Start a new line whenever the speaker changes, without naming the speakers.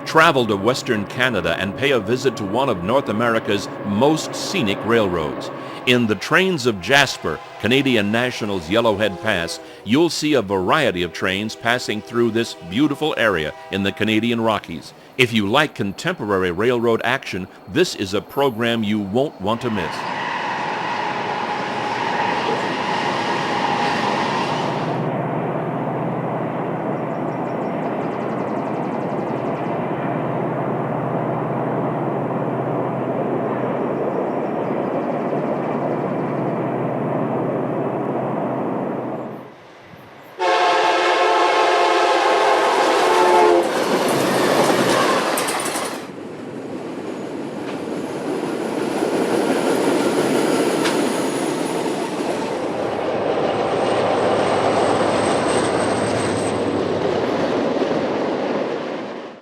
Travel to Western Canada and pay a visit to one of North America's most scenic railroads. In the trains of Jasper, Canadian National's Yellowhead Pass, you'll see a variety of trains passing through this beautiful area in the Canadian Rockies. If you like contemporary railroad action, this is a program you won't want to miss.